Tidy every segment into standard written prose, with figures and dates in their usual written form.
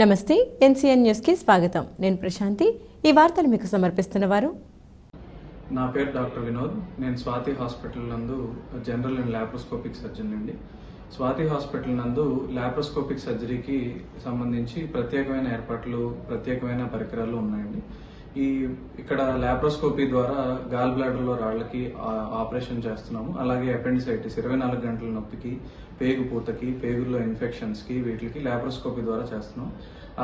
నమస్తే, ఎన్సీఎన్ న్యూస్కి స్వాగతం. నేను ప్రశాంతి. ఈ వార్తలు మీకు సమర్పిస్తున్నవారు. నా పేరు డాక్టర్ వినోద్. నేను స్వాతి హాస్పిటల్ నందు జనరల్ అండ్ లాప్రోస్కోపిక్ సర్జన్ అండి. స్వాతి హాస్పిటల్ నందు లాప్రోస్కోపిక్ సర్జరీకి సంబంధించి ప్రత్యేకమైన ఏర్పాట్లు, ప్రత్యేకమైన పరికరాలు ఉన్నాయండి. ఇక్కడ లాప్రోస్కోపీ ద్వారా గాల్ బ్లాడర్లో రాళ్లకి ఆపరేషన్ చేస్తున్నాము. అలాగే అపెండిసైటిస్ 24 గంటల నొప్పికి, పేగు పూతకి, పేగుల్లో ఇన్ఫెక్షన్స్కి వీటికి లాప్రోస్కోపీ ద్వారా చేస్తున్నాం.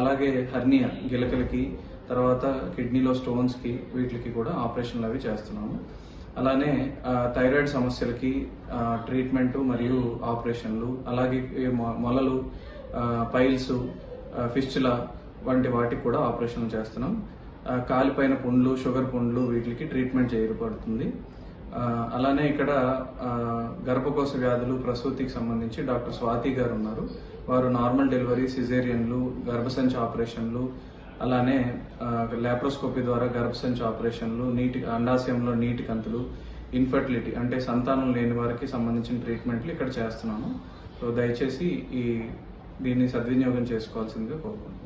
అలాగే హర్నియా గిలకలకి, తర్వాత కిడ్నీలో స్టోన్స్కి వీటికి కూడా ఆపరేషన్లు అవి చేస్తున్నాము. అలానే థైరాయిడ్ సమస్యలకి ట్రీట్మెంట్ మరియు ఆపరేషన్లు, అలాగే మొలలు, పైల్స్, ఫిస్టులా వంటి వాటికి కూడా ఆపరేషన్లు చేస్తున్నాం. కాలిపైన పుండ్లు, షుగర్ పుండ్లు వీటికి ట్రీట్మెంట్ చేయబడుతుంది. అలానే ఇక్కడ గర్భకోశ వ్యాధులు, ప్రసూతికి సంబంధించి డాక్టర్ స్వాతి గారు ఉన్నారు. వారు నార్మల్ డెలివరీ, సిజేరియన్లు, గర్భసంచి ఆపరేషన్లు, అలానే లాప్రోస్కోపీ ద్వారా గర్భసంచి ఆపరేషన్లు, అండాశయంలో నీటి కంతులు, ఇన్ఫర్టిలిటీ అంటే సంతానం లేని వారికి సంబంధించిన ట్రీట్మెంట్లు ఇక్కడ చేస్తున్నాము. సో దయచేసి దీన్ని సద్వినియోగం చేసుకోవాల్సిందిగా కోరుకుంటున్నాను.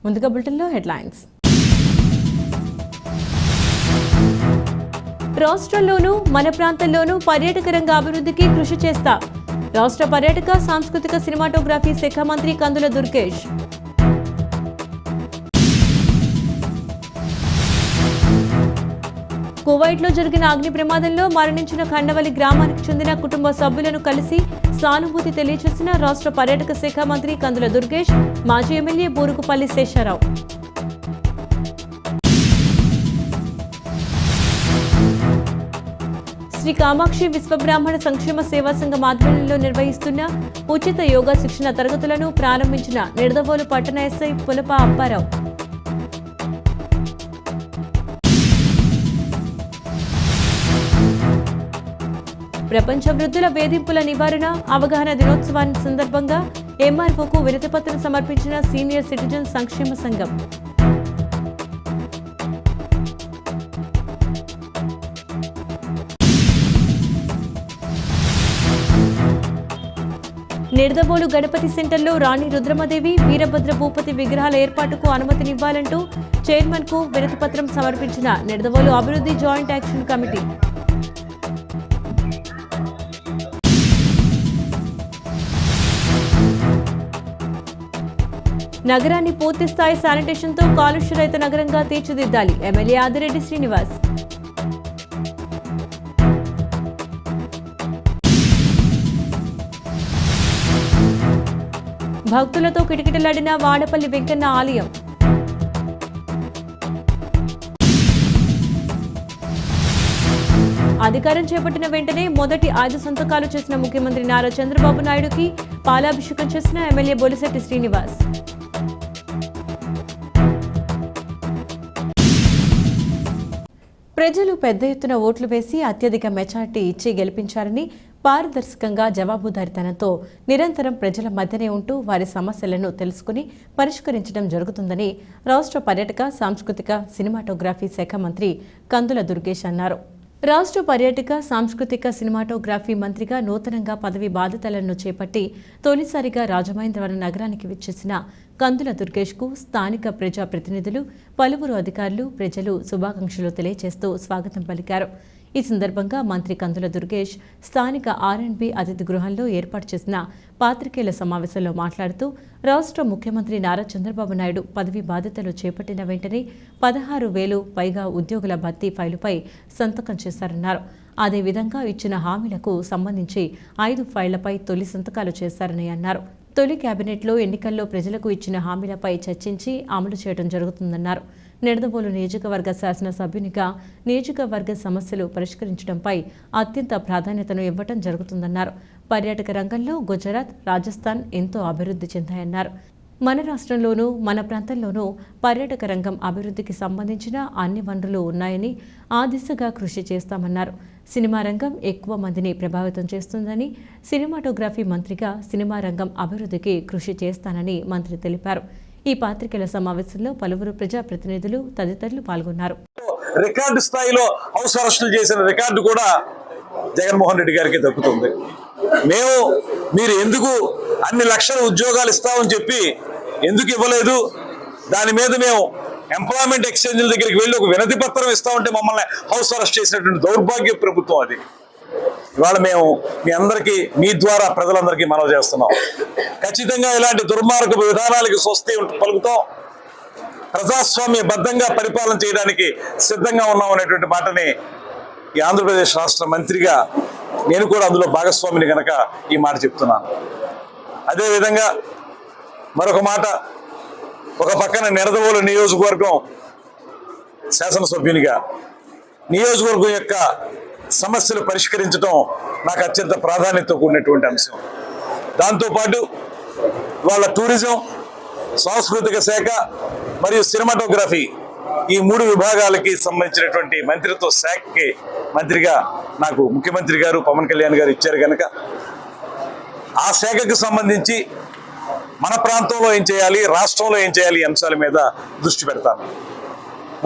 ముందుగా బులెటిన్లో హెడ్లైన్స్. రాష్ట్రంలోనూ మన ప్రాంతంలోనూ పర్యాటక రంగ అభివృద్ధికి కృషి చేస్తా రాష్ట్ర పర్యాటక, సాంస్కృతిక, సినిమాటోగ్రఫీ శాఖ మంత్రి కందుల దుర్గేష్. కువైట్లో జరిగిన అగ్ని ప్రమాదంలో మరణించిన ఖండవల్లి గ్రామానికి చెందిన కుటుంబ సభ్యులను కలిసి సానుభూతి తెలియజేసిన రాష్ట్ర పర్యాటక శాఖ మంత్రి కందుల దుర్గేష్, మాజీ ఎమ్మెల్యే బూరుగుపల్లి శేషారావు. శ్రీ కామాక్షి విశ్వబ్రాహ్మణ సంక్షేమ సేవా సంఘం ఆధ్వర్యంలో నిర్వహిస్తున్న ఉచిత యోగా శిక్షణ తరగతులను ప్రారంభించిన నిడదవోలు పట్టణ ఎస్ఐ పులప అప్పారావు. ప్రపంచ వృద్ధుల వేధింపుల నివారణ అవగాహన దినోత్సవాన్ని సందర్భంగా ఎంఆర్ఓకు వినతిపత్రం సమర్పించిన సీనియర్ సిటిజన్ సంక్షేమ సంఘం. నిడదవోలు గణపతి సెంటర్లో రాణి రుద్రమదేవి, వీరభద్ర భూపతి విగ్రహాల ఏర్పాటుకు అనుమతినివ్వాలంటూ చైర్మన్ కు వినతిపత్రం సమర్పించిన నిడదవోలు అభివృద్ధి జాయింట్ యాక్షన్ కమిటీ. నగరాన్ని పూర్తిస్థాయి శానిటేషన్తో కాలుష్య రహిత నగరంగా తీర్చిదిద్దాలి ఎమ్మెల్యే ఆదిరెడ్డి శ్రీనివాస్. భక్తులతో కిటకిటలాడిన వాడపల్లి వెంకన్న ఆలయం. అధికారం చేపట్టిన వెంటనే మొదటి 5 సంతకాలు చేసిన ముఖ్యమంత్రి నారా చంద్రబాబు నాయుడుకి పాలాభిషేకం చేసిన ఎమ్మెల్యే బొలిశెట్టి శ్రీనివాస్. ప్రజలు పెద్ద ఎత్తున ఓట్లు వేసి అత్యధిక మెజార్టీ ఇచ్చి గెలిపించారని, పారదర్శకంగా, జవాబుదారీతనంతో నిరంతరం ప్రజల మధ్యనే ఉంటూ వారి సమస్యలను తెలుసుకుని పరిష్కరించడం జరుగుతుందని రాష్ట్ర పర్యాటక, సాంస్కృతిక, సినిమాటోగ్రఫీ శాఖ మంత్రి కందుల దుర్గేష్ అన్నారు. రాష్ట్ర పర్యాటక, సాంస్కృతిక, సినిమాటోగ్రఫీ మంత్రిగా నూతనంగా పదవి బాధ్యతలను చేపట్టి తొలిసారిగా రాజమహేంద్రవరం నగరానికి విచ్చేసిన కందుల దుర్గేష్కు స్థానిక ప్రజాప్రతినిధులు, పలువురు అధికారులు, ప్రజలు శుభాకాంక్షలు తెలియజేస్తూ స్వాగతం పలికారు. ఈ సందర్భంగా మంత్రి కందుల దుర్గేష్ స్థానిక ఆర్ఎండ్బి అతిథి గృహంలో ఏర్పాటు చేసిన పాత్రికేయుల సమావేశంలో మాట్లాడుతూ రాష్ట్ర ముఖ్యమంత్రి నారా చంద్రబాబు నాయుడు పదవి బాధ్యతలు చేపట్టిన వెంటనే 16,000 పైగా ఉద్యోగుల భర్తీ ఫైలుపై సంతకం చేశారన్నారు. అదేవిధంగా ఇచ్చిన హామీలకు సంబంధించి 5 ఫైళ్లపై తొలి సంతకాలు చేశారని అన్నారు. తొలి కేబినెట్లో ఎన్నికల్లో ప్రజలకు ఇచ్చిన హామీలపై చర్చించి అమలు చేయడం జరుగుతుందన్నారు. నిడదవోలు నియోజకవర్గ శాసనసభ్యునిగా నియోజకవర్గ సమస్యలు పరిష్కరించడంపై అత్యంత ప్రాధాన్యతను ఇవ్వటం జరుగుతుందన్నారు. పర్యాటక రంగంలో గుజరాత్, రాజస్థాన్ ఎంతో అభివృద్ధి చెందాయన్నారు. మన రాష్ట్రంలోనూ మన ప్రాంతంలోనూ పర్యాటక రంగం అభివృద్ధికి సంబంధించిన అన్ని వనరులు ఉన్నాయని ఆ దిశగా కృషి చేస్తామన్నారు. సినిమా రంగం ఎక్కువ మందిని ప్రభావితం చేస్తుందని, సినిమాటోగ్రఫీ మంత్రిగా సినిమా రంగం అభివృద్ధికి కృషి చేస్తానని మంత్రి తెలిపారు. ఈ పాత్రికేయుల సమావేశంలో పలువురు ప్రజాప్రతినిధులు తదితరులు పాల్గొన్నారు. రికార్డు స్థాయిలో హౌస్ అరెస్టులు చేసిన రికార్డు కూడా జగన్మోహన్ రెడ్డి గారికి దక్కుతుంది. మీరు ఎందుకు అన్ని లక్షల ఉద్యోగాలు ఇస్తామని చెప్పి ఎందుకు ఇవ్వలేదు, దాని మీద మేము ఎంప్లాయ్మెంట్ ఎక్స్చేంజ్ల దగ్గరికి వెళ్ళి ఒక వినతి పత్రం ఇస్తామంటే మమ్మల్ని హౌస్ అరెస్ట్ చేసినటువంటి దౌర్భాగ్య ప్రభుత్వం అది. ఇవాళ మేము మీ అందరికీ, మీ ద్వారా ప్రజలందరికీ మనవి చేస్తున్నాం. ఖచ్చితంగా ఇలాంటి దుర్మార్గపు విధానాలకి స్వస్తి పలుకుతాం. ప్రజాస్వామ్య బద్ధంగా పరిపాలన చేయడానికి సిద్ధంగా ఉన్నాం అనేటువంటి మాటని ఈ ఆంధ్రప్రదేశ్ రాష్ట్ర మంత్రిగా నేను కూడా అందులో భాగస్వామిని కనుక ఈ మాట చెప్తున్నాను. అదేవిధంగా మరొక మాట, ఒక పక్కన నిడదవోలు నియోజకవర్గం శాసనసభ్యునిగా నియోజకవర్గం యొక్క సమస్యలు పరిష్కరించడం నాకు అత్యంత ప్రాధాన్యత కూడినటువంటి అంశం. దాంతోపాటు వాళ్ళ టూరిజం, సాంస్కృతిక శాఖ మరియు సినిమాటోగ్రఫీ ఈ 3 విభాగాలకి సంబంధించినటువంటి మంత్రిత్వ శాఖకి మంత్రిగా నాకు ముఖ్యమంత్రి గారు పవన్ కళ్యాణ్ గారు ఇచ్చారు కనుక ఆ శాఖకు సంబంధించి మన ప్రాంతంలో ఏం చేయాలి, రాష్ట్రంలో ఏం చేయాలి ఈ అంశాల మీద దృష్టి పెడతాను.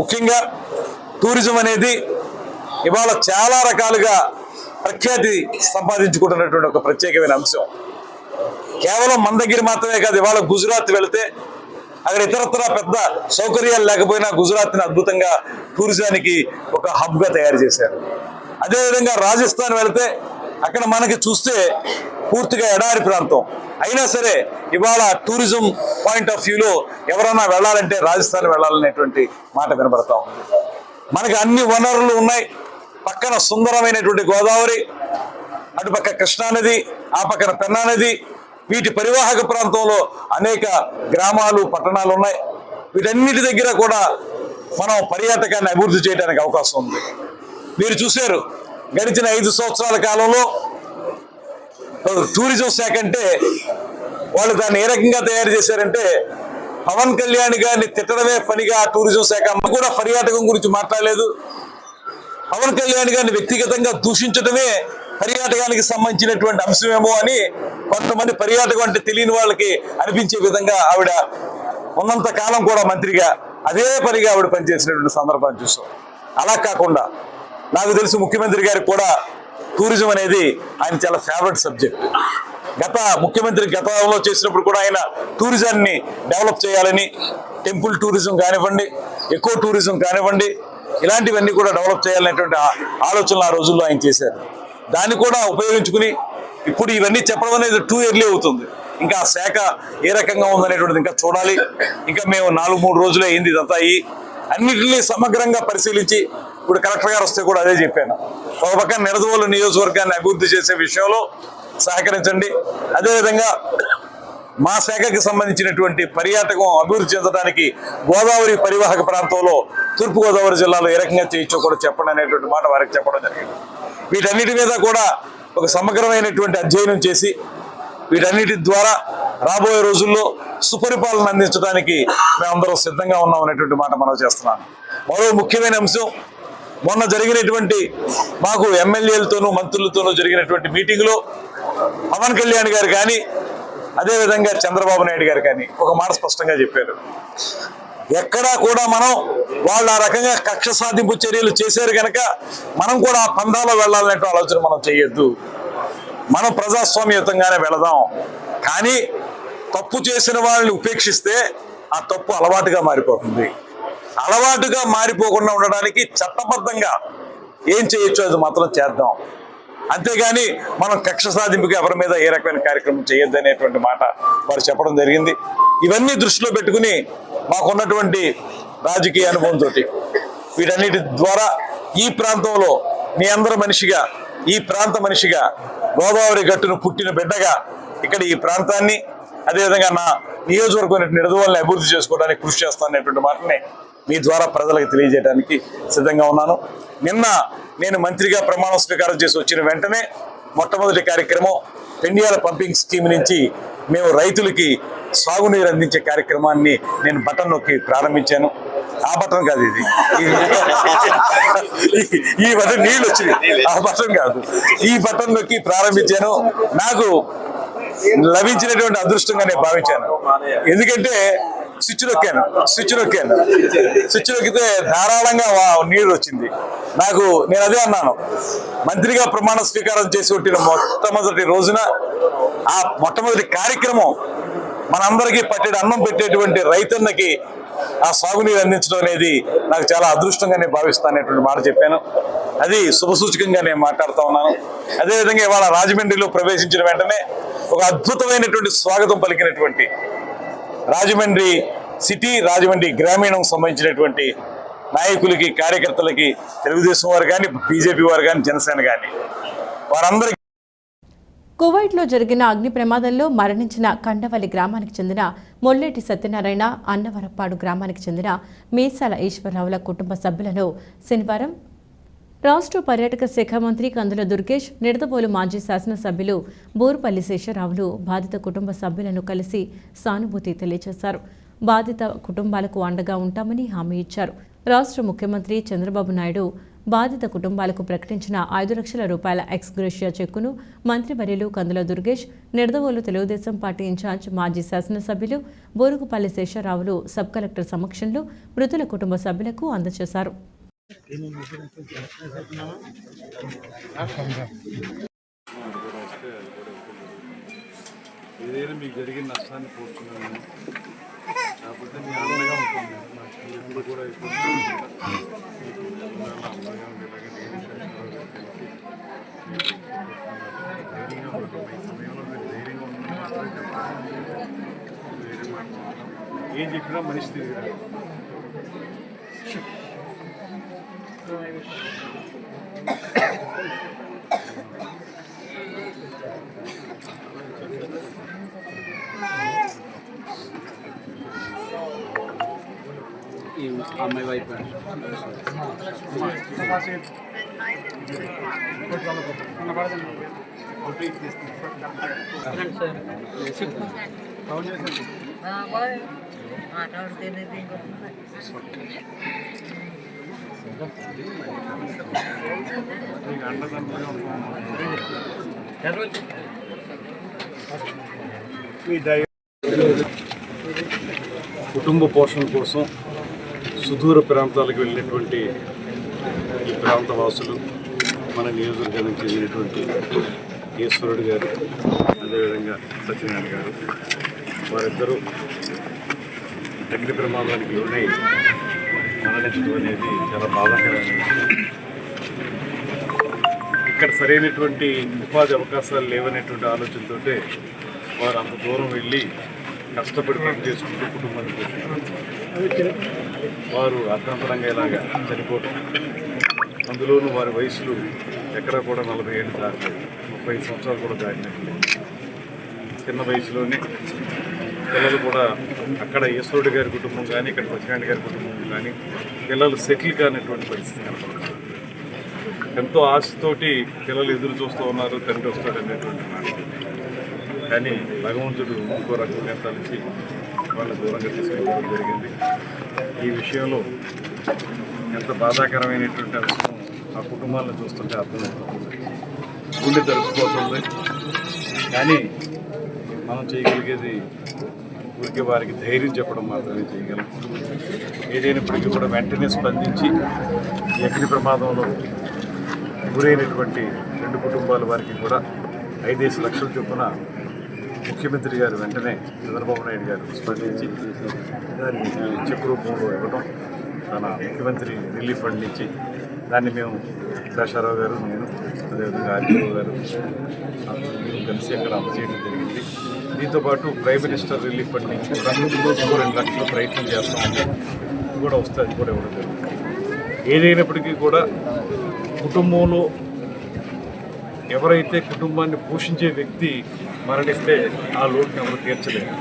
ముఖ్యంగా టూరిజం అనేది ఇవాళ చాలా రకాలుగా ప్రఖ్యాతి సంపాదించుకుంటున్నటువంటి ఒక ప్రత్యేకమైన అంశం. కేవలం మన దగ్గర మాత్రమే కాదు, ఇవాళ గుజరాత్ వెళితే అక్కడ ఇతరత్ర పెద్ద సౌకర్యాలు లేకపోయినా గుజరాత్ని అద్భుతంగా టూరిజానికి ఒక హబ్గా తయారు చేశారు. అదేవిధంగా రాజస్థాన్ వెళితే అక్కడ మనకి చూస్తే పూర్తిగా ఎడారి ప్రాంతం అయినా సరే ఇవాళ టూరిజం పాయింట్ ఆఫ్ వ్యూలో ఎవరైనా వెళ్ళాలంటే రాజస్థాన్ వెళ్ళాలనేటువంటి మాట వినబడతా ఉంది. మనకి అన్ని వనరులు ఉన్నాయి. పక్కన సుందరమైనటువంటి గోదావరి, అటుపక్క కృష్ణానది, ఆ పక్కన పెన్నా నది, వీటి పరివాహక ప్రాంతంలో అనేక గ్రామాలు, పట్టణాలు ఉన్నాయి. వీటన్నిటి దగ్గర కూడా మనం పర్యాటకాన్ని అభివృద్ధి చేయడానికి అవకాశం ఉంది. మీరు చూశారు, గడిచిన 5 సంవత్సరాల కాలంలో టూరిజం శాఖ అంటే వాళ్ళు దాన్ని ఏ రకంగా తయారు చేశారంటే పవన్ కళ్యాణ్ గారిని తిట్టడమే పనిగా టూరిజం శాఖ కూడా పర్యాటకం గురించి మాట్లాడలేదు. పవన్ కళ్యాణ్ గారిని వ్యక్తిగతంగా దూషించడమే పర్యాటకానికి సంబంధించినటువంటి అంశమేమో అని కొంతమంది పర్యాటకం అంటే తెలియని వాళ్ళకి అనిపించే విధంగా ఆవిడ ఉన్నంత కాలం కూడా మంత్రిగా అదే పనిగా ఆవిడ పనిచేసినటువంటి సందర్భాన్ని చూసాం. అలా కాకుండా నాకు తెలిసి ముఖ్యమంత్రి గారికి కూడా టూరిజం అనేది ఆయన చాలా ఫేవరెట్ సబ్జెక్ట్. ముఖ్యమంత్రి గతంలో చేసినప్పుడు కూడా ఆయన టూరిజాన్ని డెవలప్ చేయాలని, టెంపుల్ టూరిజం కానివ్వండి, ఎకో టూరిజం కానివ్వండి, ఇలాంటివన్నీ కూడా డెవలప్ చేయాలనేటువంటి ఆలోచనలు ఆ రోజుల్లో ఆయన చేశారు. దాన్ని కూడా ఉపయోగించుకుని ఇప్పుడు ఇవన్నీ చెప్పడం అనేది 2 ఇయర్లీ అవుతుంది. ఇంకా ఆ శాఖ ఏ రకంగా ఉందనేటువంటిది ఇంకా చూడాలి. ఇంకా మేము 4-3 రోజులే అయింది ఇదంతా. అన్నింటినీ సమగ్రంగా పరిశీలించి ఇప్పుడు కలెక్టర్ గారు వస్తే కూడా అదే చెప్పాను. ఒక పక్కన నిడదవోలు నియోజకవర్గాన్ని అభివృద్ధి చేసే విషయంలో సహకరించండి. అదేవిధంగా మా శాఖకి సంబంధించినటువంటి పర్యాటకం అభివృద్ధి చెందడానికి గోదావరి పరివాహక ప్రాంతంలో తూర్పుగోదావరి జిల్లాలో ఏ రకంగా చేయొచ్చో కూడా చెప్పండి అనేటువంటి మాట వారికి చెప్పడం జరిగింది. వీటన్నిటి మీద కూడా ఒక సమగ్రమైనటువంటి అధ్యయనం చేసి వీటన్నిటి ద్వారా రాబోయే రోజుల్లో సుపరిపాలన అందించడానికి మేమందరం సిద్ధంగా ఉన్నాం అనేటువంటి మాట మనం చేస్తున్నాను. మరో ముఖ్యమైన అంశం, మొన్న జరిగినటువంటి మాకు ఎమ్మెల్యేలతోనూ మంత్రులతోనూ జరిగినటువంటి మీటింగ్లో పవన్ కళ్యాణ్ గారు కానీ అదేవిధంగా చంద్రబాబు నాయుడు గారు కానీ ఒక మాట స్పష్టంగా చెప్పారు. ఎక్కడా కూడా మనం వాళ్ళు ఆ రకంగా కక్ష సాధింపు చర్యలు చేశారు కనుక మనం కూడా ఆ పందాలో వెళ్ళాలనే ఆలోచన మనం చేయొద్దు. మనం ప్రజాస్వామ్యయుతంగానే వెళదాం. కానీ తప్పు చేసిన వాళ్ళని ఉపేక్షిస్తే ఆ తప్పు అలవాటుగా మారిపోతుంది. అలవాటుగా మారిపోకుండా ఉండడానికి చట్టబద్ధంగా ఏం చేయొచ్చో అది మాత్రం చేద్దాం. అంతేగాని మనం కక్ష సాధింపుకి ఎవరి మీద ఏ రకమైన కార్యక్రమం చేయొద్దు అనేటువంటి మాట వారు చెప్పడం జరిగింది. ఇవన్నీ దృష్టిలో పెట్టుకుని మాకున్నటువంటి రాజకీయ అనుభవంతో వీటన్నిటి ద్వారా ఈ ప్రాంతంలో మీ అందరి మనిషిగా, ఈ ప్రాంత మనిషిగా, గోదావరి గట్టును పుట్టిన బిడ్డగా ఇక్కడ ఈ ప్రాంతాన్ని అదేవిధంగా నా నియోజకవర్గం నిడదవోలుని అభివృద్ధి చేసుకోవడానికి కృషి చేస్తాననేటువంటి మాటని మీ ద్వారా ప్రజలకు తెలియజేయడానికి సిద్ధంగా ఉన్నాను. నిన్న నేను మంత్రిగా ప్రమాణ స్వీకారం చేసి వచ్చిన వెంటనే మొట్టమొదటి కార్యక్రమం పెండియాల పంపింగ్ స్కీమ్ నుంచి మేము రైతులకి సాగునీరు అందించే కార్యక్రమాన్ని నేను బటన్ నొక్కి ప్రారంభించాను. ఆ బటన్ కాదు ఇది, ఈ బటన్ నీళ్ళు వచ్చింది, ఆ బటన్ కాదు, ఈ బటన్ నొక్కి ప్రారంభించాను. నాకు లభించినటువంటి అదృష్టంగా నేను భావించాను. ఎందుకంటే స్విచ్ నొక్కితే ధారాళంగా నీరు వచ్చింది. నేను అదే అన్నాను, మంత్రిగా ప్రమాణ స్వీకారం చేసి కొట్టిన మొట్టమొదటి రోజున ఆ మొట్టమొదటి కార్యక్రమం మనందరికీ పట్టేటి అన్నం పెట్టేటువంటి రైతన్నకి ఆ సాగునీరు అందించడం అనేది నాకు చాలా అదృష్టంగా నేను భావిస్తాననేటువంటి మాట చెప్పాను. అది శుభసూచకంగా నేను మాట్లాడుతూ ఉన్నాను. అదేవిధంగా ఇవాళ రాజమండ్రిలో ప్రవేశించిన వెంటనే ఒక అద్భుతమైనటువంటి స్వాగతం పలికినటువంటి రాజమండ్రి సిటీ, రాజమండ్రి గ్రామీణం సంబంధించినటువంటి నాయకులకి, కార్యకర్తలకి, తెలుగుదేశం వారు కానీ, బీజేపీ వారు కానీ, జనసేన కానీ, వారందరికీ కువైట్లో జరిగిన అగ్ని ప్రమాదంలో మరణించిన కండవల్లి గ్రామానికి చెందిన మొల్లేటి సత్యనారాయణ, అన్నవరపాడు గ్రామానికి చెందిన మీసాల ఈశ్వరరావుల కుటుంబ సభ్యులను శనివారం రాష్ట్ర పర్యాటక శాఖ మంత్రి కందుల దుర్గేష్, నిడదవోలు మాజీ శాసనసభ్యులు బూరుపల్లి శేషరావులు బాధిత కుటుంబ సభ్యులను కలిసి సానుభూతి తెలియజేశారు. బాధిత కుటుంబాలకు అండగా ఉంటామని హామీ ఇచ్చారు. రాష్ట్ర ముఖ్యమంత్రి చంద్రబాబు నాయుడు బాధిత కుటుంబాలకు ప్రకటించిన 5 లక్షల రూపాయల ఎక్స్గ్రేషియా చెక్కును మంత్రివర్యులు కందుల దుర్గేష్, నిడదవోలు తెలుగుదేశం పార్టీ ఇన్ఛార్జ్ మాజీ శాసనసభ్యులు బూరుగుపల్లి శేషరావులు సబ్ కలెక్టర్ సమక్షంలో మృతుల కుటుంబ సభ్యులకు అందజేశారు. ఏదైనా మీకు జరిగిన నష్టాన్ని పోతున్నాను, కాకపోతే మీ అండగా ఉంటుంది. నాకు ఎప్పుడు కూడా ఏం చెప్పినా మనిషి తిరిగి అమ్మాయి వైపు కుటుంబ పోషణ కోసం సుదూర ప్రాంతాలకు వెళ్ళినటువంటి ఈ ప్రాంత వాసులు, మన నియోజకవర్గానికి చెందినటువంటి ఈశ్వరుడు గారు, అదేవిధంగా సత్యనారాయణ గారు, వారిద్దరూ అగ్ని ప్రమాదానికి లోనై మరణించడం అనేది చాలా బాధాకరమైనది. ఇక్కడ సరైనటువంటి ఉపాధి అవకాశాలు లేవనేటువంటి ఆలోచనతో వారు అంత దూరం వెళ్ళి కష్టపడి పని చేసుకుంటూ కుటుంబాన్ని పోషించారు. వారు అర్థాంతరంగా ఇలాగా చనిపోవటం, అందులోనూ వారి వయసులు ఎక్కడా కూడా 40 ఏళ్ళు దాటలేదు, 35 సంవత్సరాలు కూడా దాటినట్లేదు. చిన్న వయసులోనే పిల్లలు కూడా అక్కడ ఈశ్వరుడు గారి కుటుంబం కానీ, ఇక్కడ సత్యనారాయణ గారి కుటుంబం కానీ పిల్లలు సెటిల్ కానటువంటి పరిస్థితి కనపడుతుంది. ఎంతో ఆశతోటి పిల్లలు ఎదురు చూస్తూ ఉన్నారు, తండ్రి వస్తాడు అనేటువంటి మాట. కానీ భగవంతుడు ఇంకో రకంగా తలిచి వాళ్ళని దూరంగా తీసుకెళ్ళడం జరిగింది. ఈ విషయంలో ఎంత బాధాకరమైనటువంటి అంశం ఆ కుటుంబాలను చూస్తుంటే అర్థమవుతుంది, గుండె తరుపుపోతుంది. కానీ మనం చేయగలిగేది ఊరికే వారికి ధైర్యం చెప్పడం మాత్రమే చేయగలం. ఏదైనప్పటికీ కూడా వెంటనే స్పందించి అగ్ని ప్రమాదంలో గురైనటువంటి 2 కుటుంబాల వారికి కూడా 5 లక్షల చొప్పున ముఖ్యమంత్రి గారు వెంటనే చంద్రబాబు నాయుడు గారు స్పందించి దాన్ని చెక్ రూపంలో ఇవ్వడం, తన ముఖ్యమంత్రి రిలీఫ్ ఫండ్ నుంచి దాన్ని మేము శేషారావు గారు, నేను, అదేవిధంగా ఆర్టీఓ గారు కలిసి అక్కడ అందజేయడం జరిగింది. దీంతోపాటు ప్రైమ్ మినిస్టర్ రిలీఫ్ ఫండ్ నుంచి కూడా 2 లక్షలు ప్రయత్నం చేస్తామంటే ఇది కూడా వస్తే అది కూడా ఇవ్వడం జరుగుతుంది. ఏదైనప్పటికీ కూడా కుటుంబంలో ఎవరైతే కుటుంబాన్ని పోషించే వ్యక్తి మరణిస్తే ఆ లోటుని ఎవరు తీర్చలేరు.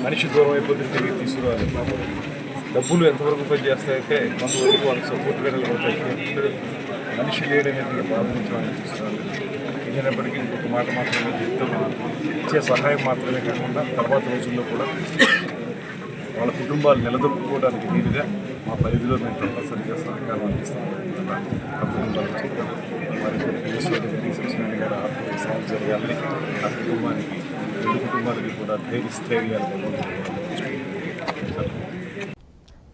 మనిషి దూరం అయిపోతే తిరిగి తీసుకురావాలి. డబ్బులు ఎంతవరకు పనిచేస్తాయంటే కొంతవరకు వాళ్ళకి సపోర్ట్గా నిలబడతాయి. మనిషి లేడనేటువంటి బాధ నుంచి వాళ్ళని తీసుకురాలి. ఏదైనప్పటికీ ఇంకొక మాట మాత్రమే చెప్తున్నాను, ఇచ్చే సహాయం మాత్రమే కాకుండా తర్వాత రోజుల్లో కూడా వాళ్ళ కుటుంబాలు నిలదొక్కుకోవడానికి వీలుగా మా పరిధిలో మేము తప్పనిసరిగా సహకారం అందిస్తామని కుటుంబాలకు చెప్పాం. వారికి సత్యనారాయణ గారు ఆర్థిక సాయం జరగాలని, ఆ కుటుంబానికి రెండు కుటుంబాలకి కూడా ధైర్యాలు.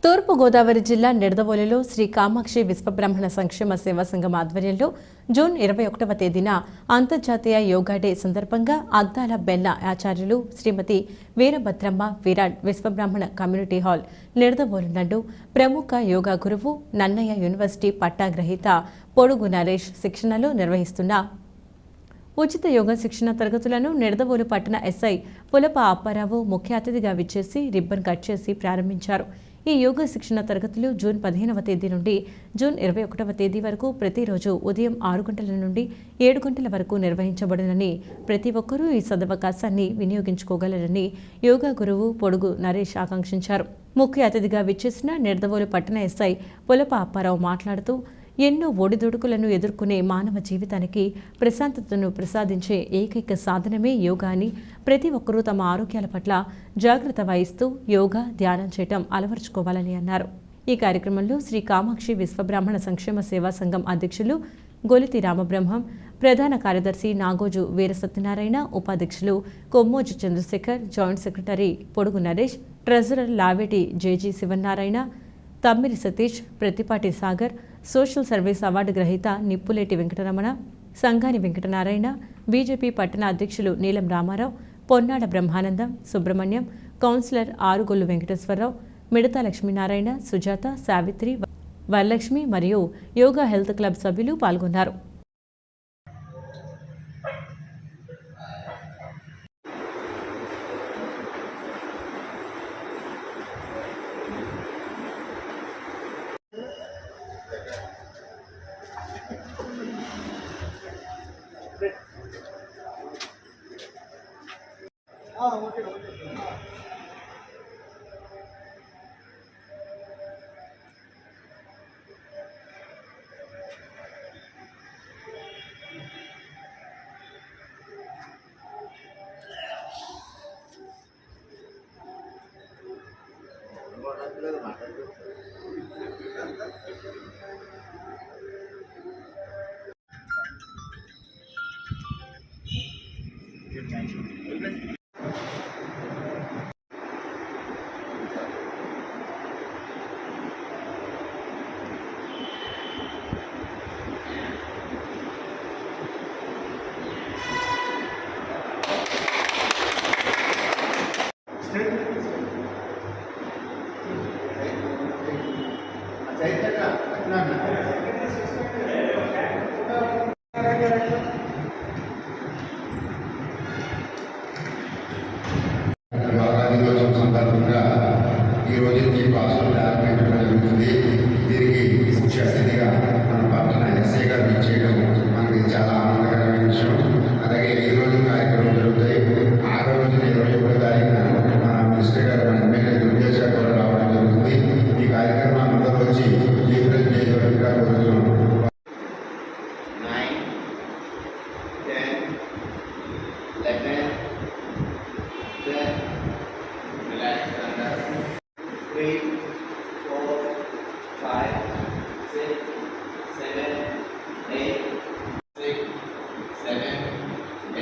తూర్పుగోదావరి జిల్లా నిడదవోలులో శ్రీ కామాక్షి విశ్వబ్రాహ్మణ సంక్షేమ సేవా సంఘం ఆధ్వర్యంలో జూన్ 21వ తేదీన అంతర్జాతీయ యోగా డే సందర్భంగా అద్దాల బెల్ల ఆచార్యులు శ్రీమతి వీరభద్రమ్మ విరాట్ విశ్వబ్రాహ్మణ కమ్యూనిటీ హాల్ నిడదవోలు నందు ప్రముఖ యోగా గురువు నన్నయ్య యూనివర్సిటీ పట్టాగ్రహీత పొడుగు నరేష్ శిక్షణలో నిర్వహిస్తున్న ఉచిత యోగా శిక్షణ తరగతులను నిడదవోలు పట్టణ ఎస్ఐ పులప అప్పారావు ముఖ్య అతిథిగా విచ్చేసి రిబ్బన్ కట్ చేసి ప్రారంభించారు. ఈ యోగా శిక్షణ తరగతులు జూన్ 15వ తేదీ నుండి జూన్ 21వ తేదీ వరకు ప్రతిరోజు ఉదయం 6 గంటల నుండి 7 గంటల వరకు నిర్వహించబడునని, ప్రతి ఒక్కరూ ఈ సదవకాశాన్ని వినియోగించుకోగలరని యోగా గురువు పొడుగు నరేష్ ఆకాంక్షించారు. ముఖ్య అతిథిగా విచ్చేసిన నిడదవోలు పట్టణ ఎస్ఐ పులప అప్పారావు మాట్లాడుతూ, ఎన్నో ఒడిదుడుకులను ఎదుర్కొనే మానవ జీవితానికి ప్రశాంతతను ప్రసాదించే ఏకైక సాధనమే యోగా అని, ప్రతి ఒక్కరూ తమ ఆరోగ్యాల పట్ల జాగ్రత్త వహిస్తూ యోగా, ధ్యానం చేయటం అలవర్చుకోవాలని అన్నారు. ఈ కార్యక్రమంలో శ్రీ కామాక్షి విశ్వబ్రాహ్మణ సంక్షేమ సేవా సంఘం అధ్యక్షులు గొలితి రామబ్రహ్మం, ప్రధాన కార్యదర్శి నాగోజు వీర సత్యనారాయణ, ఉపాధ్యక్షులు Kommoju Chandrasekhar, joint secretary Podugu Naresh, treasurer Laveti JG Sivanarayana, Thammiri Satish, Prathipati Sagar, social service award గ్రహీత నిప్పులేటి వెంకటరమణ, సంగాని వెంకటనారాయణ, బీజేపీ పట్టణ అధ్యక్షులు నీలం రామారావు, పొన్నాడ బ్రహ్మానందం, సుబ్రహ్మణ్యం, కౌన్సిలర్ ఆరుగొల్లు వెంకటేశ్వరరావు, మిడతా లక్ష్మీనారాయణ, సుజాత, సావిత్రి, వరలక్ష్మి మరియు యోగా హెల్త్ క్లబ్ సభ్యులు పాల్గొన్నారు. సందర్భంగా ఈ రోజు నుంచి క్లాసులు ప్రారంభించడం జరుగుతుంది. దీనికి ముఖ్య అతిథిగా మన పట్టణ ఎస్ఐ గారు ఇచ్చేయడం మనకి చాలా ఆనందకరమైన విషయం. అలాగే ఈ రోజు కార్యక్రమం జరుగుతాయి. 6వ రోజున 21వ తారీఖున మన మినిస్టర్ గారు, మన ఎమ్మెల్యే దుర్గేష్ గారు కూడా రావడం జరుగుతుంది. ఈ కార్యక్రమాన్ని అందరూ వచ్చి జీవితం చేయగలిగా కోరుతున్నాం. 9, 10, 11, 12, relax under 3, 4, 5, 6, 7, 8, 6, 7,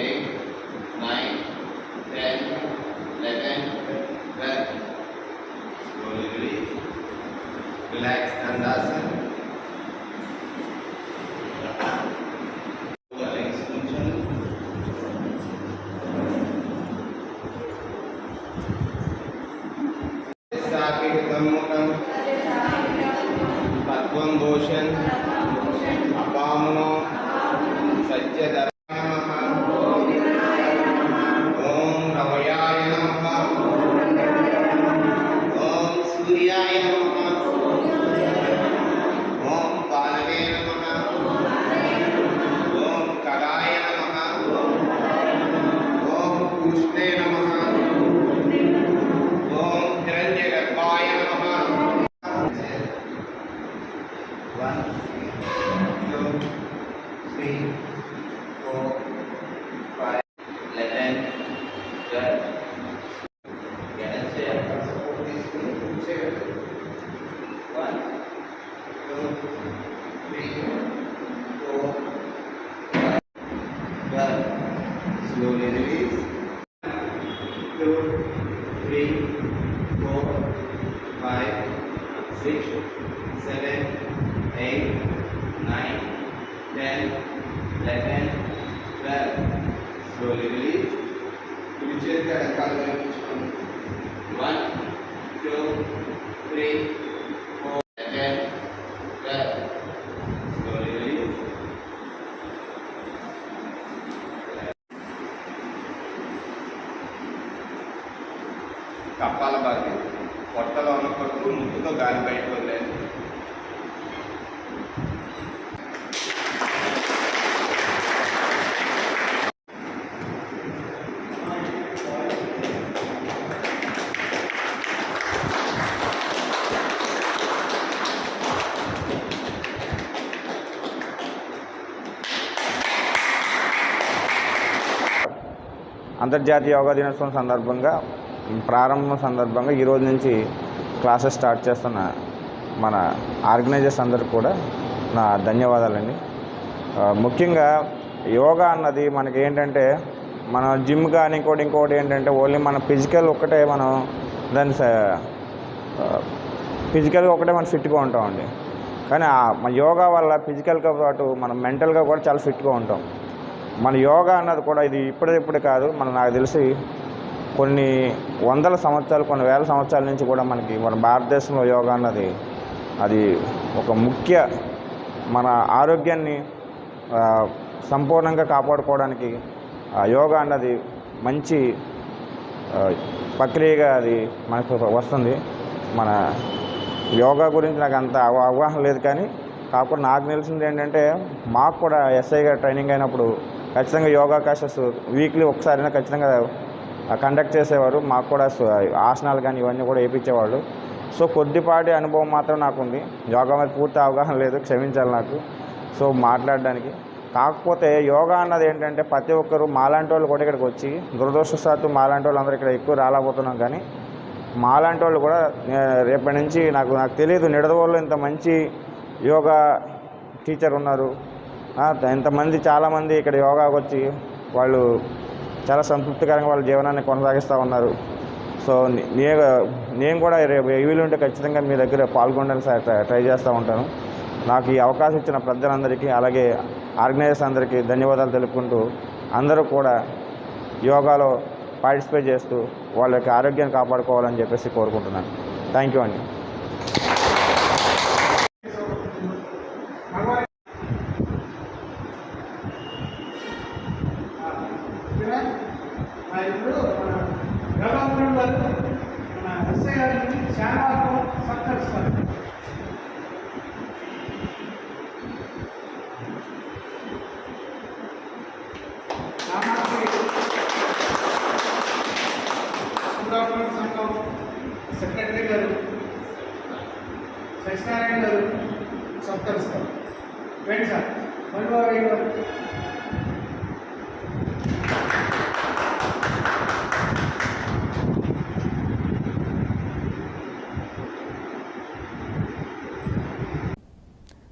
8, 9, 10, 11, 12. Slowly release. Relax Dandasana. Legs function. Sakithamukam Patvam Bhushan Apamno Satyadara Om Ravayaya Namaha Om Suryaya Namaha Om Palave Namaha Om Kalaya Namaha Om Krishne Namaha Om Hiranyagarbhaya Namaha 1, 2, 3, 4, 5, 11, 12. Get a chair. Support this chair. 1, 2, 3, 4, 5, 12. Slowly release. 2, 3, 4, 5, 6, 7, 8, 9, 10, 11, 12. Slowly release. కుడి చేతి వెనకాల వేయించుకోండి. 1, 2, 3, 4, 11, 12. Slowly release. Kappala బాగా పొట్టలో ఉన్న కొడుకు ముక్కుతో గాలి బయటకు వదిలేదు. అంతర్జాతీయ యోగా దినోత్సవం సందర్భంగా ప్రారంభం సందర్భంగా ఈ రోజు నుంచి క్లాసెస్ స్టార్ట్ చేస్తున్న మన ఆర్గనైజర్స్ అందరికీ కూడా నా ధన్యవాదాలండి. ముఖ్యంగా యోగా అన్నది మనకి ఏంటంటే మన జిమ్ కానీ ఇంకోటి ఏంటంటే ఓన్లీ మన ఫిజికల్ ఒక్కటే మనం దాన్ని ఫిజికల్గా ఒకటే మనం ఫిట్గా ఉంటామండి. కానీ మన యోగా వల్ల ఫిజికల్గా పాటు మనం మెంటల్గా కూడా చాలా ఫిట్గా ఉంటాం. మన యోగా అన్నది కూడా ఇది ఇప్పుడే కాదు, నాకు తెలిసి కొన్ని వందల సంవత్సరాలు కొన్ని వేల సంవత్సరాల నుంచి కూడా మనకి మన భారతదేశంలో యోగా అన్నది అది ఒక ముఖ్య మన ఆరోగ్యాన్ని సంపూర్ణంగా కాపాడుకోవడానికి యోగా అన్నది మంచి ప్రక్రియగా అది మనకు వస్తుంది. మన యోగా గురించి నాకు అంత అవగాహన లేదు, కానీ కాకుండా నాకు తెలిసింది ఏంటంటే మాకు కూడా ఎస్ఐగా ట్రైనింగ్ అయినప్పుడు ఖచ్చితంగా యోగా క్లాసెస్ వీక్లీ ఒకసారైనా ఖచ్చితంగా కండక్ట్ చేసేవారు. మాకు కూడా ఆసనాలు కానీ ఇవన్నీ కూడా వేయించేవాళ్ళు. సో కొద్దిపాటి అనుభవం మాత్రం నాకుంది, యోగా మీద పూర్తి అవగాహన లేదు, క్షమించాలి నాకు సో మాట్లాడడానికి. కాకపోతే యోగా అన్నది ఏంటంటే ప్రతి ఒక్కరు మాలాంటి వాళ్ళు కూడా ఇక్కడికి వచ్చి, దురదృష్టవశాత్తు మాలాంటి వాళ్ళు అందరూ ఇక్కడ ఎక్కువ రాలేకపోతున్నాం, కానీ మాలాంటి వాళ్ళు కూడా రేపటి నుంచి నాకు తెలియదు నిడదవోళ్ళు ఇంత మంచి యోగా టీచర్ ఉన్నారు, ఇంతమంది చాలామంది ఇక్కడ యోగాకు వచ్చి వాళ్ళు చాలా సంతృప్తికరంగా వాళ్ళ జీవనాన్ని కొనసాగిస్తూ ఉన్నారు. సో నేను కూడా రేపు వీలుంటే ఖచ్చితంగా మీ దగ్గర పాల్గొనడానికి ట్రై చేస్తూ ఉంటాను. నాకు ఈ అవకాశం ఇచ్చిన ప్రజలందరికీ అలాగే ఆర్గనైజర్స్ అందరికీ ధన్యవాదాలు తెలుపుకుంటూ అందరూ కూడా యోగాలో పార్టిసిపేట్ చేస్తూ వాళ్ళ యొక్క ఆరోగ్యాన్ని కాపాడుకోవాలని చెప్పేసి కోరుకుంటున్నాను. థ్యాంక్ యూ అండి. సెక్రటరీ గారు సత్యనారాయణ గారు సత్కరిస్తారు. రండి సార్. మణిబాబు గారు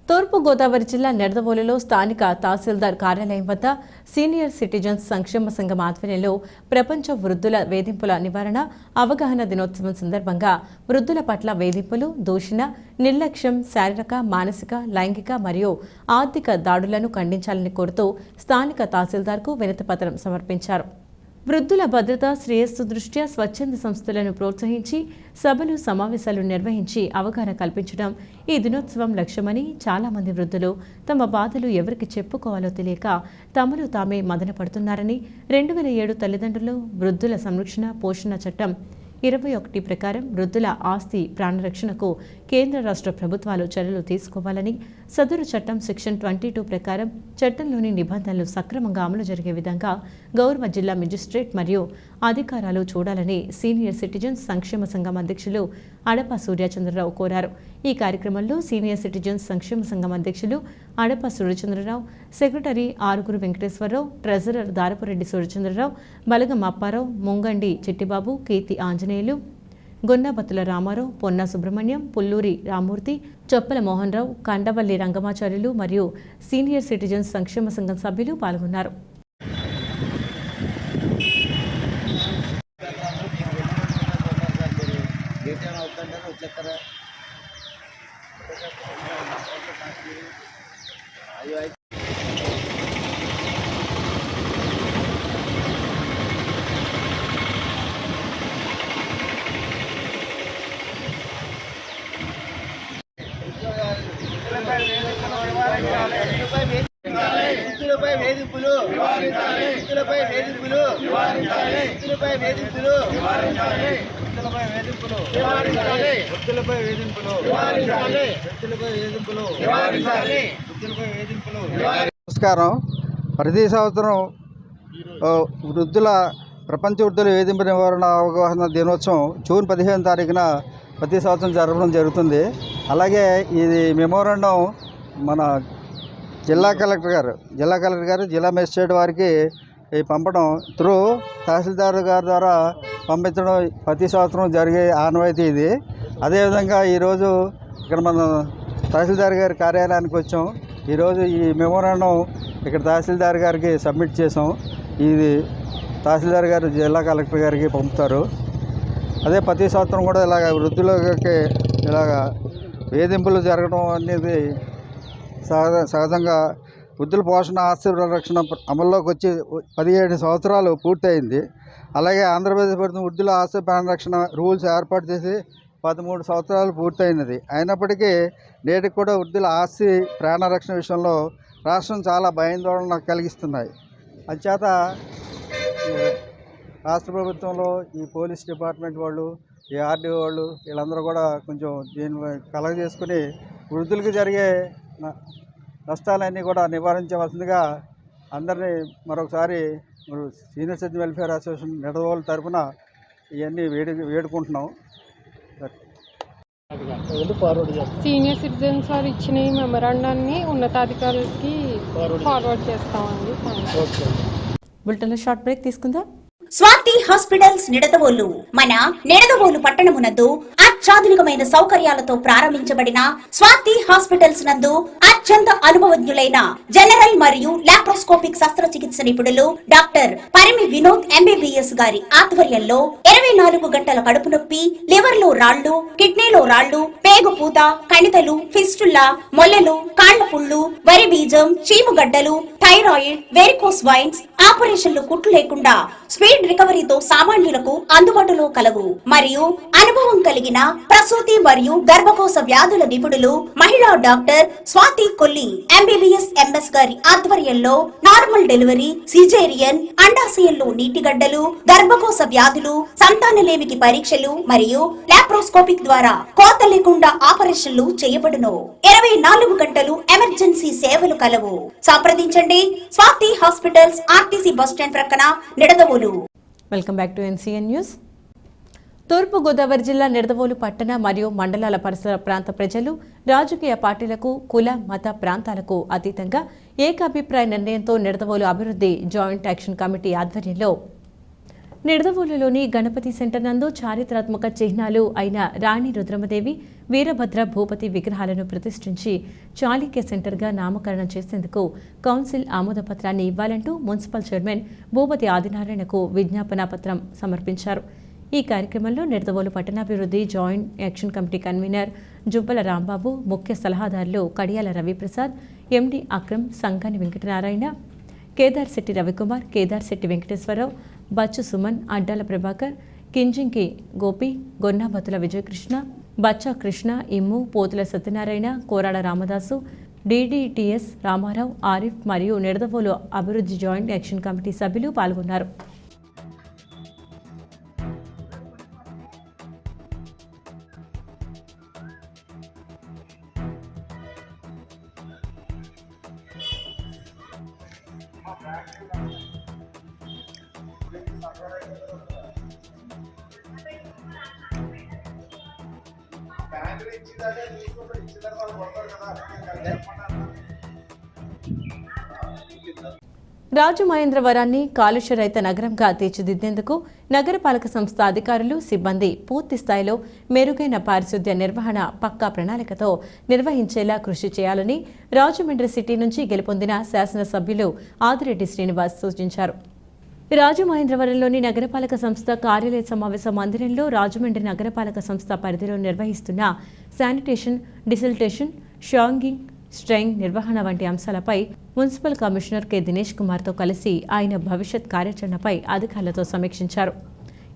తూర్పుగోదావరి జిల్లా నిడదవోలులో స్థానిక తహసీల్దార్ కార్యాలయం వద్ద సీనియర్ సిటిజన్స్ సంక్షేమ సంఘం ఆధ్వర్యంలో ప్రపంచ వృద్ధుల వేధింపుల నివారణ అవగాహన దినోత్సవం సందర్భంగా వృద్ధుల పట్ల వేధింపులు, దూషణ, నిర్లక్ష్యం, శారీరక, మానసిక, లైంగిక మరియు ఆర్థిక దాడులను ఖండించాలని కోరుతూ స్థానిక తహసీల్దార్కు వినతిపత్రం సమర్పించారు. వృద్ధుల భద్రత, శ్రేయస్సు దృష్ట్యా స్వచ్ఛంద సంస్థలను ప్రోత్సహించి సభలు, సమావేశాలు నిర్వహించి అవగాహన కల్పించడం ఈ దినోత్సవం లక్ష్యమని చాలామంది వృద్ధులు తమ బాధలు ఎవరికి చెప్పుకోవాలో తెలియక తమలో తామే మదనపడుతున్నారని 2007 తల్లిదండ్రులు వృద్ధుల సంరక్షణ పోషణ చట్టం 21 ప్రకారం వృద్ధుల ఆస్తి ప్రాణరక్షణకు కేంద్ర రాష్ట్ర ప్రభుత్వాలు చర్యలు తీసుకోవాలని, సదరు చట్టం సెక్షన్ 22 ప్రకారం చట్టంలోని నిబంధనలు సక్రమంగా అమలు జరిగే విధంగా గౌరవ జిల్లా మెజిస్ట్రేట్ మరియు అధికారాలు చూడాలని సీనియర్ సిటిజన్స్ సంక్షేమ సంఘం అధ్యక్షులు అడప సూర్యచంద్రరావు కోరారు. ఈ కార్యక్రమంలో సీనియర్ సిటిజన్స్ సంక్షేమ సంఘం అధ్యక్షులు అడప సూర్యచంద్రరావు, సెక్రటరీ ఆరుగురు వెంకటేశ్వరరావు, ట్రెజరర్ దారపురెడ్డి సూర్యచంద్రరావు, బలగం అప్పారావు, ముంగండి చిట్టిబాబు, కీర్తి ఆంజనేయులు, గొన్నబత్తుల రామారావు, పొన్న సుబ్రహ్మణ్యం, పుల్లూరి రామూర్తి, చొప్పల మోహన్ రావు, కండవల్లి రంగమాచార్యులు మరియు సీనియర్ సిటిజన్స్ సంక్షేమ సంఘం సభ్యులు పాల్గొన్నారు. నమస్కారం. ప్రతి సంవత్సరం వృద్ధుల ప్రపంచ వృద్ధుల వేధింపు నివారణ అవగాహన దినోత్సవం జూన్ 15 తారీఖున ప్రతి సంవత్సరం జరపడం జరుగుతుంది. అలాగే ఇది మెమోరాండం మన జిల్లా కలెక్టర్ గారు జిల్లా మెజిస్ట్రేట్ వారికి పంపడం త్రూ తహసీల్దార్ గారి ద్వారా పంపించడం ప్రతి సంవత్సరం జరిగే ఆనవాయితీ ఇది. అదేవిధంగా ఈరోజు ఇక్కడ మన తహసీల్దార్ గారి కార్యాలయానికి వచ్చాం. ఈరోజు ఈ మెమోరాండం ఇక్కడ తహసీల్దార్ గారికి సబ్మిట్ చేసాం. ఇది తహసీల్దార్ గారు జిల్లా కలెక్టర్ గారికి పంపుతారు. అదే ప్రతి సంవత్సరం కూడా ఇలాగ వృద్ధులకి ఇలాగ వేధింపులు జరగడం అనేది సహజంగా వృద్ధుల పోషణ ఆస్తి పరిరక్షణ అమల్లోకి వచ్చి 17 సంవత్సరాలు పూర్తయింది. అలాగే ఆంధ్రప్రదేశ్ ప్రభుత్వం వృద్ధుల ఆస్తి పరిరక్షణ రూల్స్ ఏర్పాటు చేసి 13 సంవత్సరాలు పూర్తయినది. అయినప్పటికీ నేటికి కూడా వృద్ధుల ఆస్తి ప్రాణరక్షణ విషయంలో రాష్ట్రం చాలా భయాందోళన కలిగిస్తున్నాయి. అంచేత రాష్ట్ర ప్రభుత్వంలో ఈ పోలీస్ డిపార్ట్మెంట్ వాళ్ళు, ఈ ఆర్డీఓ వాళ్ళు వీళ్ళందరూ కూడా కొంచెం దీన్ని కలగ చేసుకుని వృద్ధులకు జరిగే నష్టాలన్నీ కూడా నివారించవలసిందిగా అందరినీ మరొకసారి senior citizen welfare association Nidadavolu తరఫున ఇవన్నీ వేడుకుంటున్నాం. సీనియర్ సిటిజన్స్ వారు ఇచ్చిన ఈ మెమరాండాన్ని ఉన్నతాధికారులకి ఫార్వర్డ్ చేస్తామండి. బులెటిన్లో షార్ట్ బ్రేక్ తీసుకుందాం. స్వాతి హాస్పిటల్స్ నిడదవోలు. మన నిడదవోలు పట్టణమునందు అత్యాధునికమైన సౌకర్యాలతో ప్రారంభించబడిన స్వాతి హాస్పిటల్స్ నందు అత్యంత అనుభవజ్ఞులైన జనరల్ మరియు లాప్రోస్కోపిక్ శస్త్రచికిత్స నిపుణులు డాక్టర్ పరిమి వినోద్ ఎంబీబీఎస్ గారి ఆధ్వర్యంలో 24 గంటల కడుపు నొప్పి, లివర్ లో రాళ్లు, కిడ్నీలో రాళ్లు, పేగు పూత, కణితలు, ఫిస్టుల్లా, మొల్లలు, కాళ్ల పుళ్ళు, వరి బీజం, చీముగడ్డలు, థైరాయిడ్, వెరికోస్ వైన్స్ ఆపరేషన్లు కుట్లు లేకుండా స్పీడ్ రికవరీతో సామాన్యులకు అందుబాటులో కలవు. మరియు అనుభవం కలిగిన ప్రసూతి మరియు గర్భకోశ వ్యాధుల నిపుణులు మహిళా doctor Swathi Kolli MBBS MS గారి ఆధ్వర్యంలో నార్మల్ డెలివరీ, సిజేరియన్, అండాశయంలో నీటిగడ్డలు, గర్భకోశ వ్యాధులు, సంతానలేమికి పరీక్షలు మరియు లాప్రోస్కోపిక్ ద్వారా కోత లేకుండా ఆపరేషన్లు చేయబడును. 24 గంటలు ఎమర్జెన్సీ సేవలు కలవు. సంప్రదించండి స్వాతి హాస్పిటల్స్, ఆర్టీసీ బస్టాండ్ ప్రక్కన, Nidadavolu. Welcome back to NCN news. Thoorpugodavari జిల్లా నిడదవోలు పట్టణ మరియు మండలాల పరిసర ప్రాంత ప్రజలు రాజకీయ పార్టీలకు, కుల, మత ప్రాంతాలకు అతీతంగా ఏకాభిప్రాయ నిర్ణయంతో నిడదవోలు అభివృద్ధి జాయింట్ యాక్షన్ కమిటీ ఆధ్వర్యంలో నిడదవోలులోని గణపతి సెంటర్ నందు చారిత్రాత్మక చిహ్నాలు అయిన రాణి రుద్రమదేవి, వీరభద్ర భూపతి విగ్రహాలను ప్రతిష్ఠించి చాళుక్య సెంటర్గా నామకరణం చేసేందుకు కౌన్సిల్ ఆమోద పత్రాన్ని ఇవ్వాలంటూ మున్సిపల్ చైర్మన్ భూపతి ఆదినారాయణకు విజ్ఞాపన పత్రం సమర్పించారు. ఈ కార్యక్రమంలో నిడదవోలు పట్టణాభివృద్ధి joint action committee convener Jubbala Rambabu, ముఖ్య సలహాదారులు కడియాల రవిప్రసాద్, ఎండి అక్రమ్, సంగాని వెంకటనారాయణ, కేదార్శెట్టి రవికుమార్, కేదార్శెట్టి వెంకటేశ్వరరావు, బచ్చు సుమన్, అడ్డాల ప్రభాకర్, కింజింకి గోపి, గొన్నాబతుల విజయకృష్ణ, బచ్చా కృష్ణ, ఇమ్ము, పోతుల సత్యనారాయణ, కోరాడ రామదాసు, డిడిటిఎస్ రామారావు, ఆరిఫ్ మరియు నిడదవోలు అభివృద్ధి జాయింట్ యాక్షన్ కమిటీ సభ్యులు పాల్గొన్నారు. రాజమహేంద్రవరాన్ని కాలుష్యరహిత నగరంగా తీర్చిదిద్దేందుకు నగరపాలక సంస్థ అధికారులు సిబ్బంది పూర్తి స్థాయిలో మెరుగైన పారిశుద్ధ్య నిర్వహణ పక్కా ప్రణాళికతో నిర్వహించేలా కృషి చేయాలని రాజమండ్రి సిటీ నుంచి గెలుపొందిన శాసనసభ్యులు ఆదిరెడ్డి శ్రీనివాస్ సూచించారు. రాజమహేంద్రవరంలోని నగరపాలక సంస్థ కార్యాలయ సమావేశ మందిరంలో రాజమండ్రి నగరపాలక సంస్థ పరిధిలో నిర్వహిస్తున్న శానిటేషన్, డిసిల్టేషన్, షాంగింగ్, స్ట్రెయింగ్ నిర్వహణ వంటి అంశాలపై మున్సిపల్ కమిషనర్ కె దినేష్ కుమార్తో కలిసి ఆయన భవిష్యత్ కార్యాచరణపై అధికారులతో సమీక్షించారు.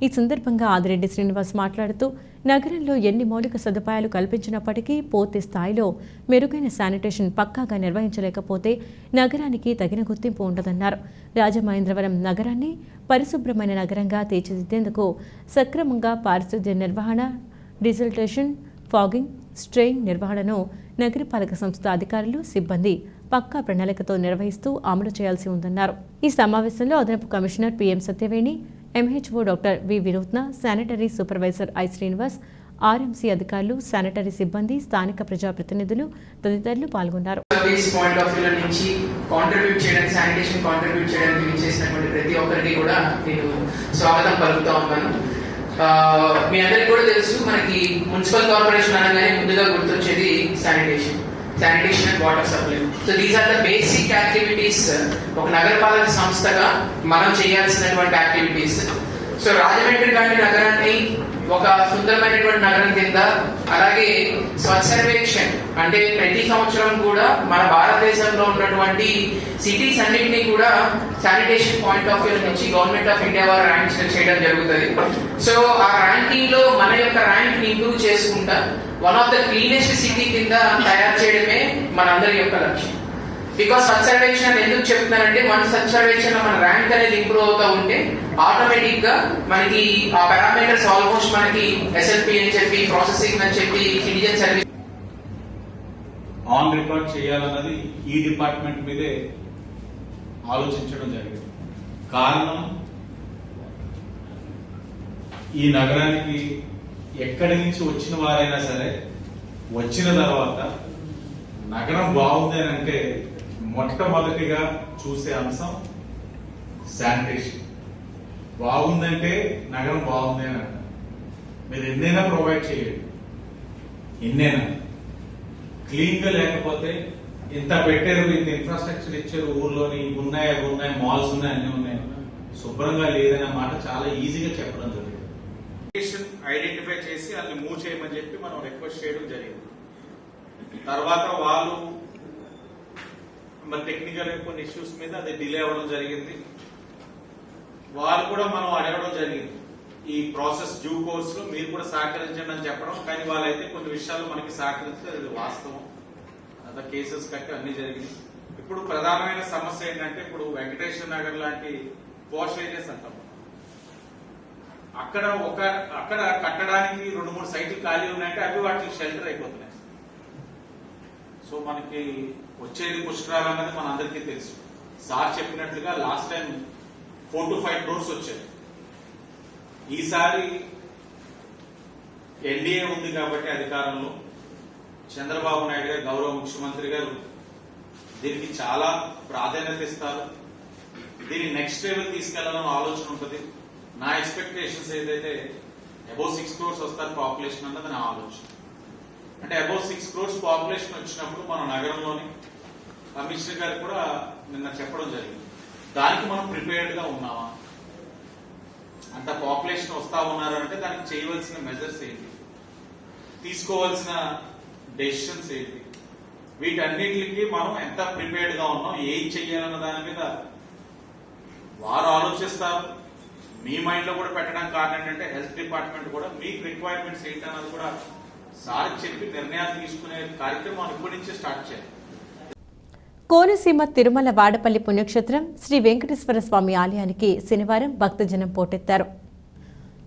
ఈ సందర్భంగా ఆదిరెడ్డి శ్రీనివాస్ మాట్లాడుతూ నగరంలో ఎన్ని మౌలిక సదుపాయాలు కల్పించినప్పటికీ పూర్తి స్థాయిలో మెరుగైన శానిటేషన్ పక్కాగా నిర్వహించలేకపోతే నగరానికి తగిన గుర్తింపు ఉండదన్నారు. రాజమహేంద్రవరం నగరాన్ని పరిశుభ్రమైన నగరంగా తీర్చిదిద్దేందుకు సక్రమంగా పారిశుద్ధ్య నిర్వహణ, డిజిల్టేషన్, ఫాగింగ్, స్ట్రెయింగ్ నిర్వహణను నగరపాలక సంస్థ అధికారులు, సిబ్బంది పక్కా ప్రణాళికతో నిర్వహిస్తూ అమలు చేయాల్సి ఉందన్నారు. ఈ సమావేశంలో అదనపు commissioner PM Satyaveni, MHO doctor V Vinootna, sanitary supervisor I Srinivas, RMC అధికారులు, శానిటరీ సిబ్బంది, స్థానిక ప్రజాప్రతినిధులు తదితరులు పాల్గొన్నారు. సర్వీస్ పాయింట్ ఆఫ్ వ్యూ నుంచి కాంట్రిబ్యూట్ చేయడానికి, శానిటేషన్ కాంట్రిబ్యూట్ చేయడానికి చేసినటువంటి ప్రతి ఒక్కరికి కూడా నేను స్వాగతం పలుకుతా ఉన్నాను. మీ అందరికీ కూడా తెలుసు, మనకి మున్సిపల్ కార్పొరేషన్ అనగానే ముందుగా గుర్తొచ్చేది sanitation and water supply. So these are the basic activities ఒక నగరపాలక సంస్థగా మనం చేయాల్సినటువంటి యాక్టివిటీస్. సో రాజమండ్రి లాంటి నగరాన్ని ఒక సుందరమైనటువంటి నగరం కింద, అలాగే స్వచ్ఛ సర్వేక్షణ్ అంటే ప్రతి సంవత్సరం కూడా మన భారతదేశంలో ఉన్నటువంటి సిటీస్ అన్నింటినీ కూడా శానిటేషన్ పాయింట్ ఆఫ్ వ్యూ నుంచి గవర్నమెంట్ ఆఫ్ ఇండియా వారు ర్యాంక్ చేయడం జరుగుతుంది. సో ఆ ర్యాంకింగ్ లో మన యొక్క ర్యాంక్ ని ఇంప్రూవ్ చేసుకుంటా one of the cleanest city కింద తయారు చేయడమే మనందరి యొక్క లక్ష్యం. బికాస్ స్వచ్ఛ సర్వేక్షణ ఎందుకు చెప్తున్నానంటే, మన స్వచ్ఛ సర్వేక్షణ మన ర్యాంక్ అనేది ఇంప్రూవ్ అవుతా ఉంటే ఆటోమేటిక్ గా మనకి ఆ పారామీటర్స్ ఆల్మోస్ట్ మనకి ఎస్ఎల్పి అని చెప్పి, ప్రాసెసింగ్ అని చెప్పి, సిటిజన్ సర్వీస్ ఆన్ రికార్డ్ చేయాలన్నది ఈ డిపార్ట్మెంట్ మీదే ఆలోచించడం జరిగింది. కారణం, ఈ నగరానికి ఎక్కడి నుంచి వచ్చిన వారైనా సరే వచ్చిన తర్వాత నగరం బాగుంది అని అంటే మొట్టమొదటిగా చూసే అంశం శానిటేషన్. బాగుందంటే నగరం బాగుంది అని అంటారు. మీరు ఎన్నైనా ప్రొవైడ్ చేయండి, ఎన్నైనా క్లీన్ గా లేకపోతే ఇంత పెట్టారు, ఇంత ఇన్ఫ్రాస్ట్రక్చర్ ఇచ్చారు, ఊర్లోని ఉన్నాయి, అవి ఉన్నాయి, మాల్స్ ఉన్నాయి, అన్ని ఉన్నాయి, శుభ్రంగా లేదనే మాట చాలా ఈజీగా చెప్పడం జరిగింది. ఐడెంటిఫై చేసి వాళ్ళని మూవ్ చేయమని చెప్పి మనం రిక్వెస్ట్ చేయడం జరిగింది. తర్వాత వాళ్ళు మరి టెక్నికల్ కొన్ని ఇష్యూస్ మీద అది డిలే అవ్వడం జరిగింది. వాళ్ళు కూడా మనం అడగడం జరిగింది, ఈ ప్రాసెస్ డ్యూ కోర్స్ లో మీరు కూడా సహకరించండి అని చెప్పడం. కానీ వాళ్ళైతే కొన్ని విషయాలు మనకి సహకరిస్తే అది వాస్తవం, అంత కేసెస్ కట్టి అన్ని జరిగింది. ఇప్పుడు ప్రధానమైన సమస్య ఏంటంటే, ఇప్పుడు వెంకటేశ్వర నగర్ లాంటి పోష్ ఏరియాస్ అంటాం, అక్కడ కట్టడానికి 2-3 సైట్లు ఖాళీ ఉన్నాయంటే అవి వాటికి షెల్టర్ అయిపోతున్నాయి. సో మనకి వచ్చేది పుష్కరాలు అన్నది మన అందరికీ తెలుసు. సార్ చెప్పినట్లుగా లాస్ట్ టైం 4 to 5 crores వచ్చాయి. ఈసారి ఎన్డీఏ ఉంది కాబట్టి అధికారంలో చంద్రబాబు నాయుడు గారు, గౌరవ ముఖ్యమంత్రి గారు దీనికి చాలా ప్రాధాన్యత ఇస్తారు. దీన్ని నెక్స్ట్ లెవెల్ తీసుకెళ్లాలని ఆలోచన ఉంటుంది. నా ఎక్స్పెక్టేషన్స్ ఏదైతే అబౌవ్ 6 crores వస్తారు పాపులేషన్ అన్నది నా ఆలోచన. అంటే అబౌవ్ 6 crores పాపులేషన్ వచ్చినప్పుడు మన నగరంలోని కమిషనర్ గారు కూడా నిన్న చెప్పడం జరిగింది, దానికి మనం ప్రిపేర్డ్ గా ఉన్నామా, అంత పాపులేషన్ వస్తా ఉన్నారు అంటే దానికి చేయవలసిన మెజర్స్ ఏంటి, తీసుకోవాల్సిన డెసిషన్స్ ఏంటి, వీటన్నిటికి మనం ఎంత ప్రిపేర్డ్ గా ఉన్నాం, ఏం చెయ్యాలన్న దాని మీద వారు ఆలోచిస్తారు. మీ మైండ్ లో కూడా పెట్టడానికి కారణం ఏంటంటే, హెల్త్ డిపార్ట్మెంట్ కూడా మీకు రిక్వైర్మెంట్స్ ఏంటన్నది కూడా సార్ చెప్పి నిర్ణయాలు తీసుకునే కార్యక్రమం ఇప్పటి నుంచే స్టార్ట్ చేయాలి. కోనసీమ తిరుమల వాడపల్లి పుణ్యక్షేత్రం శ్రీ వెంకటేశ్వర స్వామి ఆలయానికి శనివారం భక్తజనం పోటెత్తారు.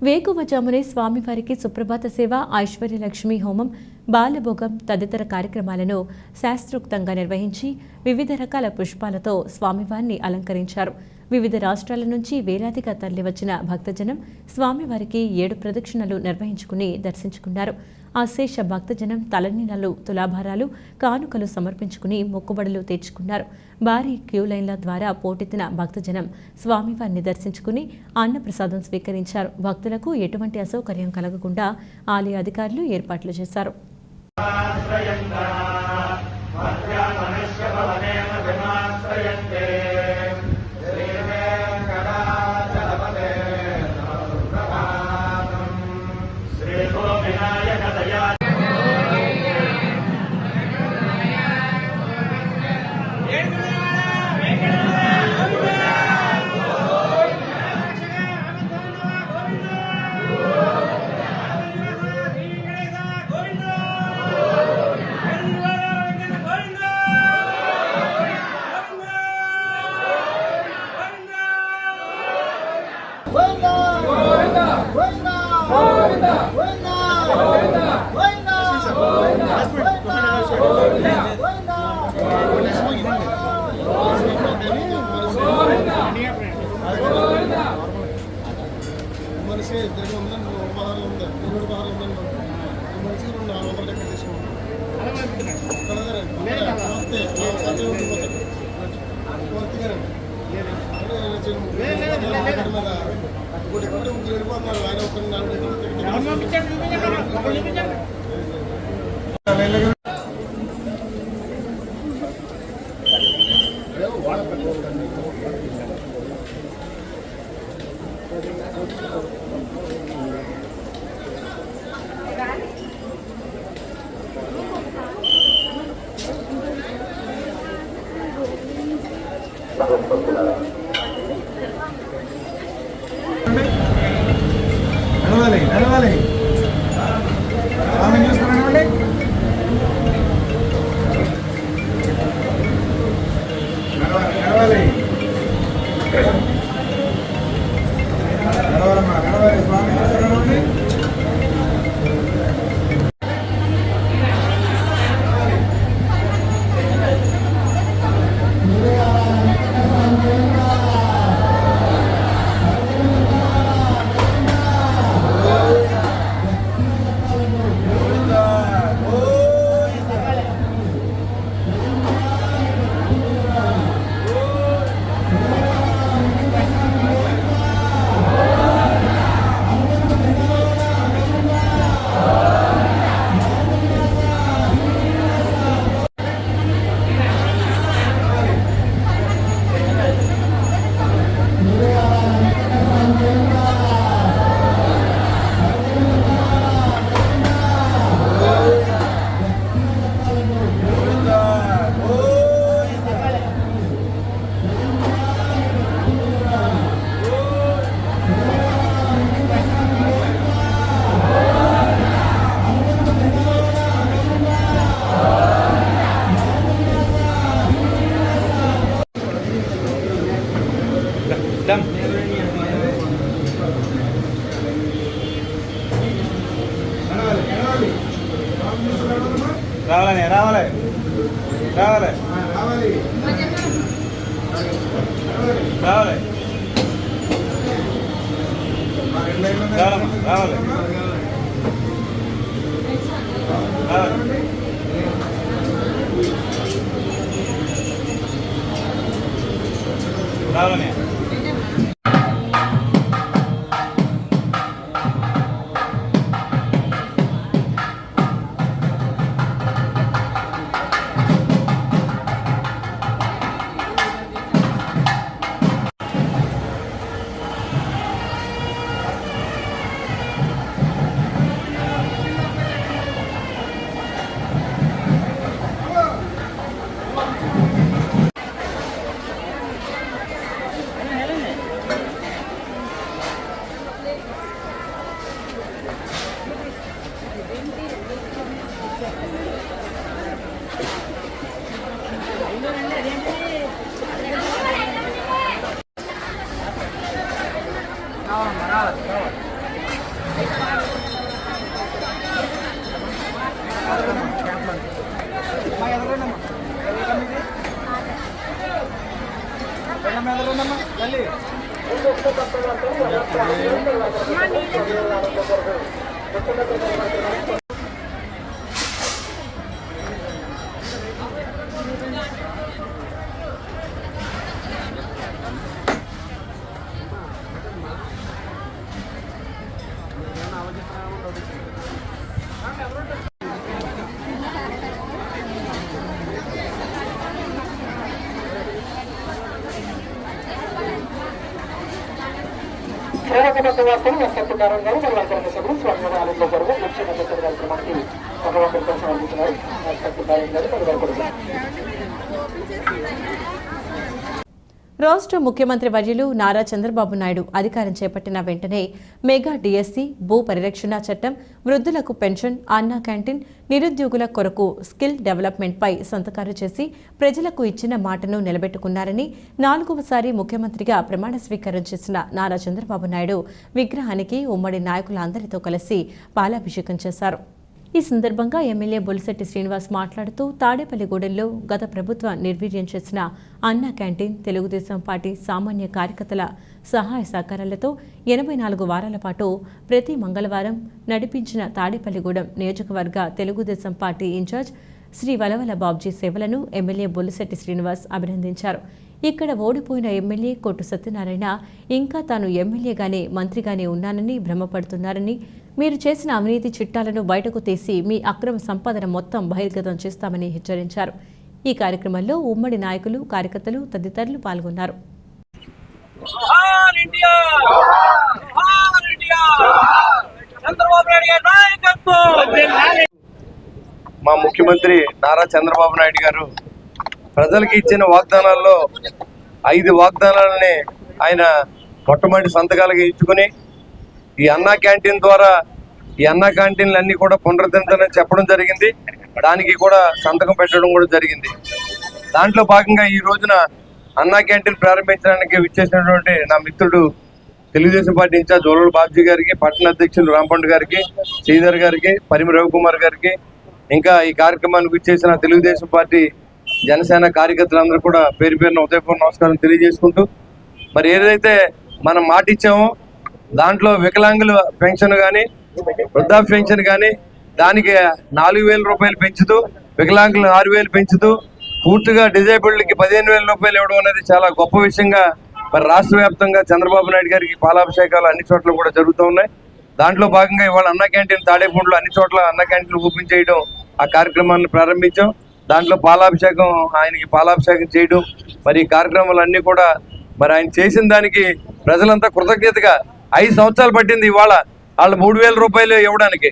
వేకువజామునే స్వామివారికి సుప్రభాత సేవ, ఐశ్వర్యలక్ష్మి హోమం, బాలభోగం తదితర కార్యక్రమాలను శాస్త్రోక్తంగా నిర్వహించి వివిధ రకాల పుష్పాలతో స్వామివారిని అలంకరించారు. వివిధ రాష్ట్రాల నుంచి వేలాదిగా తరలివచ్చిన భక్తజనం స్వామివారికి 7 ప్రదక్షిణలు నిర్వహించుకుని దర్శించుకున్నారు. అశేష భక్తజనం తలనీలాలు, తులాభారాలు, కానుకలు సమర్పించుకుని మొక్కుబడులు తీర్చుకున్నారు. భారీ క్యూ లైన్ల ద్వారా పోటెత్తిన భక్తజనం స్వామివారిని దర్శించుకుని అన్నప్రసాదం స్వీకరించారు. భక్తులకు ఎటువంటి అసౌకర్యం కలగకుండా ఆలయ అధికారులు ఏర్పాట్లు చేశారు. రావాలి రావాలి రావాలి రావాలి రావాలి రావాలి రావాలి రాష్ట్ర ముఖ్యమంత్రి వర్యులు నారా చంద్రబాబు నాయుడు అధికారం చేపట్టిన వెంటనే మెగా డిఎస్సి, భూ పరిరక్షణ చట్టం, వృద్ధులకు పెన్షన్, అన్నా క్యాంటీన్, నిరుద్యోగుల కొరకు స్కిల్ డెవలప్మెంట్పై సంతకాలు చేసి ప్రజలకు ఇచ్చిన మాటను నిలబెట్టుకున్నారని 4వసారి ముఖ్యమంత్రిగా ప్రమాణ స్వీకారం చేసిన నారా చంద్రబాబు నాయుడు విగ్రహానికి ఉమ్మడి నాయకులందరితో కలిసి పాలాభిషేకం చేశారు. ఈ సందర్భంగా ఎమ్మెల్యే బొలిశెట్టి శ్రీనివాస్ మాట్లాడుతూ తాడేపల్లిగూడెంలో గత ప్రభుత్వం నిర్వీర్యం చేసిన అన్నా క్యాంటీన్, తెలుగుదేశం పార్టీ సామాన్య కార్యకర్తల సహాయ సహకారాలతో 84 వారాల పాటు ప్రతి మంగళవారం నడిపించిన తాడేపల్లిగూడెం నియోజకవర్గ తెలుగుదేశం పార్టీ ఇన్ఛార్జ్ శ్రీ వలవల బాబ్జీ సేవలను ఎమ్మెల్యే బొలిశెట్టి శ్రీనివాస్ అభినందించారు. ఇక్కడ ఓడిపోయిన ఎమ్మెల్యే కొట్టు సత్యనారాయణ ఇంకా తాను ఎమ్మెల్యేగానే మంత్రిగానే ఉన్నానని భ్రమపడుతున్నారని, మీరు చేసిన అవినీతి చిట్టాలను బయటకు తీసి మీ అక్రమ సంపాదన మొత్తం బహిర్గతం చేస్తామని హెచ్చరించారు. ఈ కార్యక్రమంలో ఉమ్మడి నాయకులు, కార్యకర్తలు తదితరులు పాల్గొన్నారు. మా ముఖ్యమంత్రి నారా చంద్రబాబు నాయుడు గారు ప్రజలకు ఇచ్చిన వాగ్దానాల్లో 5 వాగ్దానాలని ఆయన మొట్టమొదటి సంతకాలుగా ఇచ్చుకుని ఈ అన్నా క్యాంటీన్ ద్వారా ఈ అన్నా క్యాంటీన్లు అన్ని కూడా పునరుద్ధరించాలని చెప్పడం జరిగింది. దానికి కూడా సంతకం పెట్టడం కూడా జరిగింది. దాంట్లో భాగంగా ఈ రోజున అన్నా క్యాంటీన్ ప్రారంభించడానికి విచ్చేసినటువంటి నా మిత్రుడు తెలుగుదేశం పార్టీ ఇన్ఛార్జ్ వలవల బాబ్జీ గారికి, పట్టణ అధ్యక్షులు రాంపండు గారికి, శ్రీధర్ గారికి, పరిమి రవికుమార్ గారికి, ఇంకా ఈ కార్యక్రమానికి విచ్చేసిన తెలుగుదేశం పార్టీ జనసేన కార్యకర్తలందరూ కూడా పేరు పేరున ఉదయపూర్వ నమస్కారం తెలియజేసుకుంటూ, మరి ఏదైతే మనం మాట ఇచ్చామో దాంట్లో వికలాంగుల పెన్షన్ కానీ, వృద్ధాప్య పెన్షన్ కానీ దానికి 4,000 రూపాయలు పెంచుతూ, వికలాంగులు 6,000 పెంచుతూ, పూర్తిగా డిజేబుల్డ్కి 15,000 రూపాయలు ఇవ్వడం అనేది చాలా గొప్ప విషయంగా మరి రాష్ట్ర వ్యాప్తంగా చంద్రబాబు నాయుడు గారికి పాలాభిషేకాలు అన్ని చోట్ల కూడా జరుగుతూ ఉన్నాయి. దాంట్లో భాగంగా ఇవాళ అన్నా క్యాంటీన్ తాడేపూడిలో అన్ని చోట్ల అన్నా క్యాంటీన్ ఓపెన్ చేయడం, ఆ కార్యక్రమాన్ని ప్రారంభించాం. దాంట్లో పాలాభిషేకం, ఆయనకి పాలాభిషేకం చేయడం, మరి ఈ కార్యక్రమాలన్నీ కూడా మరి ఆయన చేసిన దానికి ప్రజలంతా కృతజ్ఞతగా 5 సంవత్సరాలు పట్టింది ఇవాళ వాళ్ళు 3,000 రూపాయలు ఇవ్వడానికి.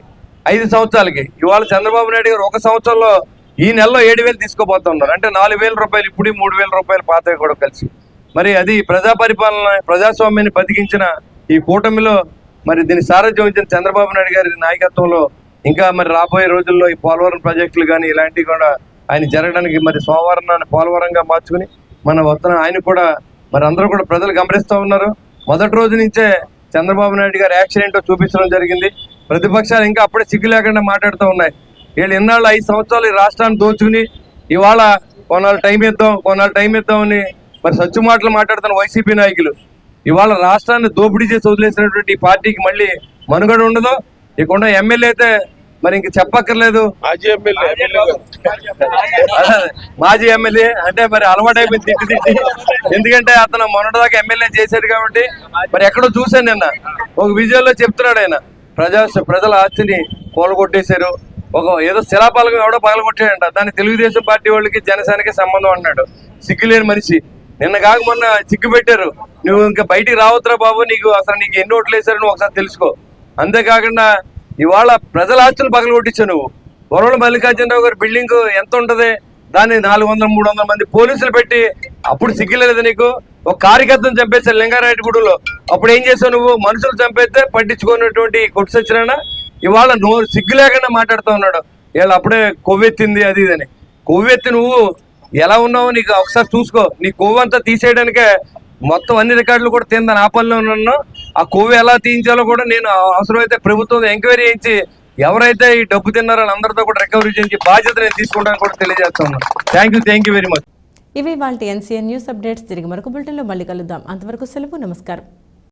5 సంవత్సరాలకి ఇవాళ చంద్రబాబు నాయుడు గారు 1 సంవత్సరంలో ఈ నెలలో 7,000 తీసుకోబోతున్నారు. అంటే 4,000 రూపాయలు ఇప్పుడు, 3,000 రూపాయలు పాతవి కూడా కలిసి. మరి అది ప్రజా పరిపాలన, ప్రజాస్వామ్యాన్ని బతికించిన ఈ కూటమిలో మరి దీన్ని సారథ్యం వహించిన చంద్రబాబు నాయుడు గారి నాయకత్వంలో ఇంకా మరి రాబోయే రోజుల్లో ఈ పోలవరం ప్రాజెక్టులు కానీ ఇలాంటివి కూడా ఆయన జరగడానికి మరి సోమవారం పోలవరంగా మార్చుకుని మన వస్తున్న ఆయన కూడా మరి అందరూ కూడా ప్రజలు గమనిస్తూ ఉన్నారు. మొదటి రోజు నుంచే చంద్రబాబు నాయుడు గారు యాక్షన్ ఏంటో చూపించడం జరిగింది. ప్రతిపక్షాలు ఇంకా అప్పుడే సిగ్గు లేకుండా మాట్లాడుతూ ఉన్నాయి. వీళ్ళు ఎన్నాళ్ళు 5 సంవత్సరాలు ఈ రాష్ట్రాన్ని దోచుకుని ఇవాళ కొన్నాళ్ళు టైం ఇద్దామని మరి సచ్చు మాటలు మాట్లాడుతున్న వైసీపీ నాయకులు ఇవాళ రాష్ట్రాన్ని దోపిడీ చేసి వదిలేసినటువంటి ఈ పార్టీకి మళ్ళీ మనుగడ ఉండదు. ఇక ఎమ్మెల్యే అయితే మరి ఇంక చెప్పక్కర్లేదు. మాజీ ఎమ్మెల్యే అంటే మరి అలవాటు అయిపోయింది తిట్టి. ఎందుకంటే అతను మొన్నటిదాకా ఎమ్మెల్యే చేశాడు కాబట్టి మరి ఎక్కడో చూశాను నిన్న ఒక విజయంలో చెప్తున్నాడు ఆయన ప్రజల ఆస్తిని కూలగొట్టేశారు. ఏదో శిలాపాలకం ఎవడో పగలగొట్టాడంట. దాన్ని తెలుగుదేశం పార్టీ వాళ్ళకి జనసేనకి సంబంధం అన్నాడు. సిగ్గులేని మనిషి. నిన్న కాక మొన్న సిగ్గు పెట్టారు. నువ్వు ఇంకా బయటికి రావద్దురా బాబు, నీకు ఎన్ని ఓట్లు వేశారు నువ్వు ఒకసారి తెలుసుకో. అంతేకాకుండా ఇవాళ ప్రజల ఆస్తులు పగలగొట్టించావు నువ్వు. వరవల మల్లికార్జునరావు గారి బిల్డింగ్ ఎంత ఉంటుంది, దాన్ని 400-300 మంది పోలీసులు పెట్టి అప్పుడు సిగ్గులేదు నీకు. ఒక కార్యకర్తను చంపేశారు లింగారెడ్డిగూడలో. అప్పుడు ఏం చేసావు నువ్వు? మనుషులు చంపేస్తే పట్టించుకున్నటువంటి కొట్టు సచ్చినా ఇవాళ సిగ్గు లేకుండా మాట్లాడుతూ ఉన్నాడు. వీళ్ళు అప్పుడే కొవ్వెత్తింది అది ఇదని. కొవ్వెత్తి నువ్వు ఎలా ఉన్నావు నీకు ఒకసారి చూసుకో. నీ కొవ్వు అంతా తీసేయడానికే మొత్తం అన్ని రికార్డులు కూడా తిందని ఆ పనిలో ఉన్నాను. ఆ కొవ్వు ఎలా తీయించాలో కూడా నేను అవసరమైతే ప్రభుత్వం ఎంక్వైరీ చేయించి ఎవరైతే ఈ డబ్బు తిన్నారో అందరితో కూడా రికవరీ చేయించి బాధ్యత నేను తీసుకుంటాను కూడా తెలియజేస్తున్నాను. Thank you very much. ఇవి వాళ్ళ NCN న్యూస్ అప్డేట్స్. తిరిగి మరొక బులెటిన్లో మళ్ళీ కలుద్దాం. అంతవరకు సెలవు. నమస్కారం.